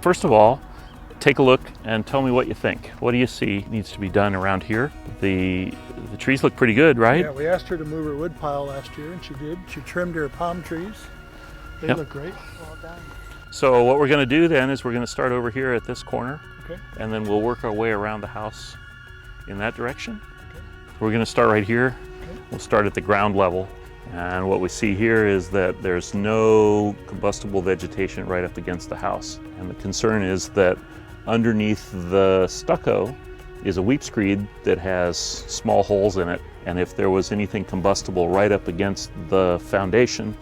First of all, take a look and tell me what you think. What do you see needs to be done around here? The trees look pretty good, right? Yeah, we asked her to move her wood pile last year, and she did. She trimmed her palm trees. They look great. Well done. So what we're going to do then is we're going to start over here at this corner, Okay. and then we'll work our way around the house in that direction. Okay. We're going to start right here. Okay. We'll start at the ground level. And what we see here is that there's no combustible vegetation right up against the house. And the concern is that underneath the stucco is a weep screed that has small holes in it. And if there was anything combustible right up against the foundation,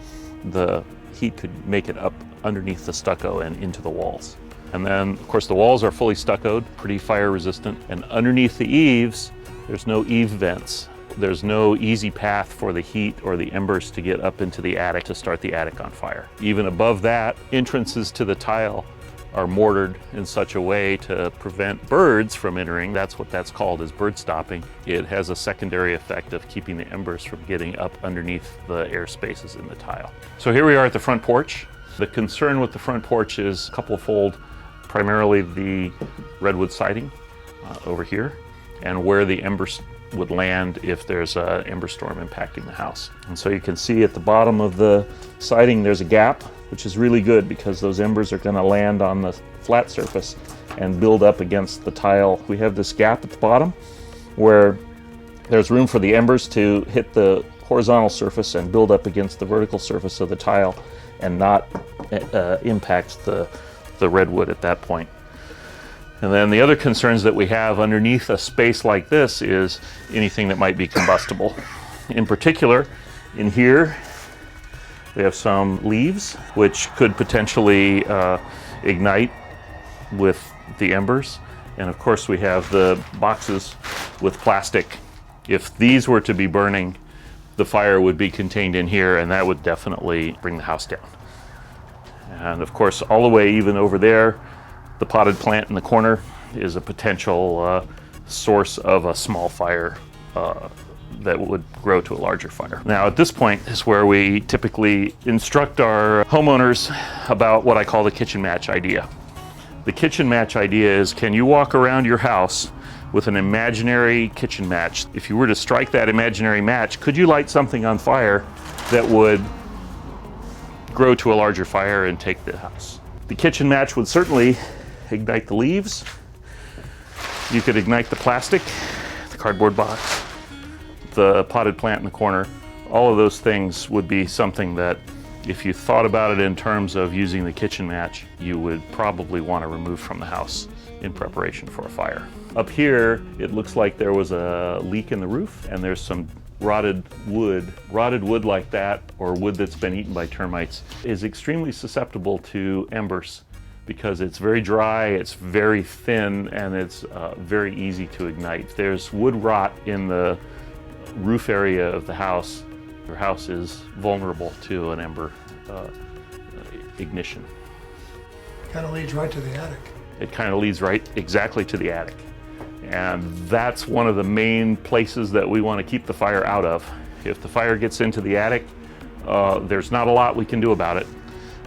the heat could make it up underneath the stucco and into the walls. And then, of course, the walls are fully stuccoed, pretty fire resistant. And underneath the eaves, there's no eave vents. There's no easy path for the heat or the embers to get up into the attic to start the attic on fire. Even above that, entrances to the tile are mortared in such a way to prevent birds from entering. That's what that's called, is bird stopping. It has a secondary effect of keeping the embers from getting up underneath the air spaces in the tile. So here we are at the front porch. The concern with the front porch is a couple-fold, primarily the redwood siding over here, and where the embers would land if there's an ember storm impacting the house. And so you can see at the bottom of the siding there's a gap, which is really good because those embers are going to land on the flat surface and build up against the tile. We have this gap at the bottom where there's room for the embers to hit the horizontal surface and build up against the vertical surface of the tile and not impact the redwood at that point. And then the other concerns that we have underneath a space like this is anything that might be combustible. In particular, in here, we have some leaves, which could potentially ignite with the embers. And of course, we have the boxes with plastic. If these were to be burning, the fire would be contained in here, and that would definitely bring the house down. And of course, all the way even over there, the potted plant in the corner is a potential source of a small fire that would grow to a larger fire. Now at this point is where we typically instruct our homeowners about what I call the kitchen match idea. The kitchen match idea is, can you walk around your house with an imaginary kitchen match? If you were to strike that imaginary match, could you light something on fire that would grow to a larger fire and take the house? The kitchen match would certainly ignite the leaves. You could ignite the plastic, the cardboard box, the potted plant in the corner. All of those things would be something that, if you thought about it in terms of using the kitchen match, you would probably want to remove from the house in preparation for a fire. Up here, it looks like there was a leak in the roof, and there's some rotted wood. Rotted wood like that, or wood that's been eaten by termites, is extremely susceptible to embers because it's very dry, it's very thin, and it's very easy to ignite. If there's wood rot in the roof area of the house, your house is vulnerable to an ember ignition. Kind of leads right to the attic. It kind of leads right exactly to the attic. And that's one of the main places that we want to keep the fire out of. If the fire gets into the attic, there's not a lot we can do about it.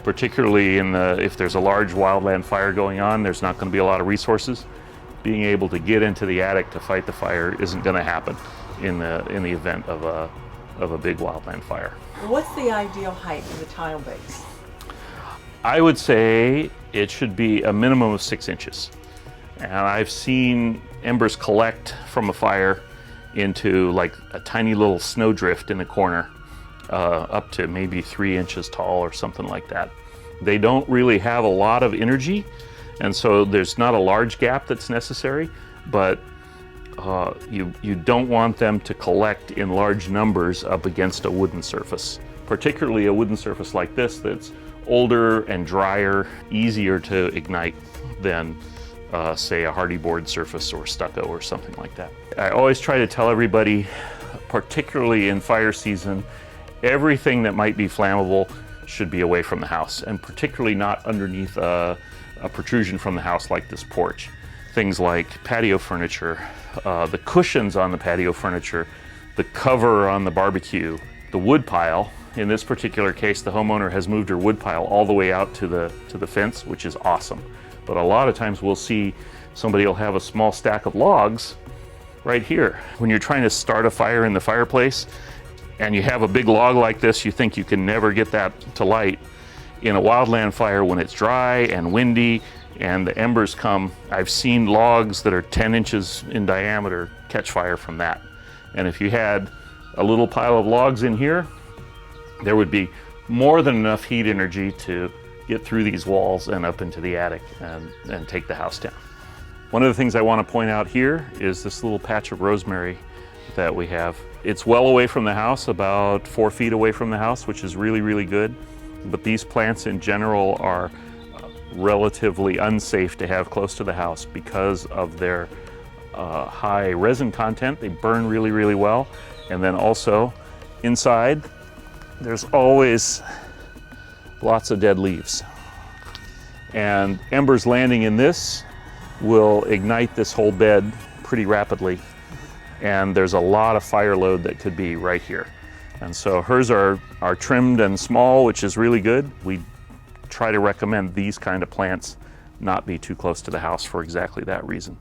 Particularly if there's a large wildland fire going on, there's not going to be a lot of resources. Being able to get into the attic to fight the fire isn't going to happen in the event of a big wildland fire. What's the ideal height of the tile base? I would say it should be a minimum of 6 inches. And I've seen embers collect from a fire into like a tiny little snowdrift in the corner, up to maybe 3 inches tall or something like that. They don't really have a lot of energy, and so there's not a large gap that's necessary, but you don't want them to collect in large numbers up against a wooden surface, particularly a wooden surface like this that's older and drier, easier to ignite than say a hardy board surface or stucco or something like that. I always try to tell everybody, particularly in fire season, everything that might be flammable should be away from the house, and particularly not underneath a protrusion from the house like this porch. Things like patio furniture, the cushions on the patio furniture, the cover on the barbecue, the wood pile. In this particular case, the homeowner has moved her wood pile all the way out to the fence, which is awesome. But a lot of times we'll see somebody will have a small stack of logs right here. When you're trying to start a fire in the fireplace and you have a big log like this, you think you can never get that to light. In a wildland fire, when it's dry and windy and the embers come, I've seen logs that are 10 inches in diameter catch fire from that. And if you had a little pile of logs in here, there would be more than enough heat energy to get through these walls and up into the attic and take the house down. One of the things I want to point out here is this little patch of rosemary that we have. It's well away from the house, about 4 feet away from the house, which is really, really good. But these plants in general are relatively unsafe to have close to the house because of their high resin content. They burn really, really well. And then also inside, there's always lots of dead leaves. And embers landing in this will ignite this whole bed pretty rapidly. And there's a lot of fire load that could be right here. And so hers are trimmed and small, which is really good. We try to recommend these kind of plants not be too close to the house for exactly that reason.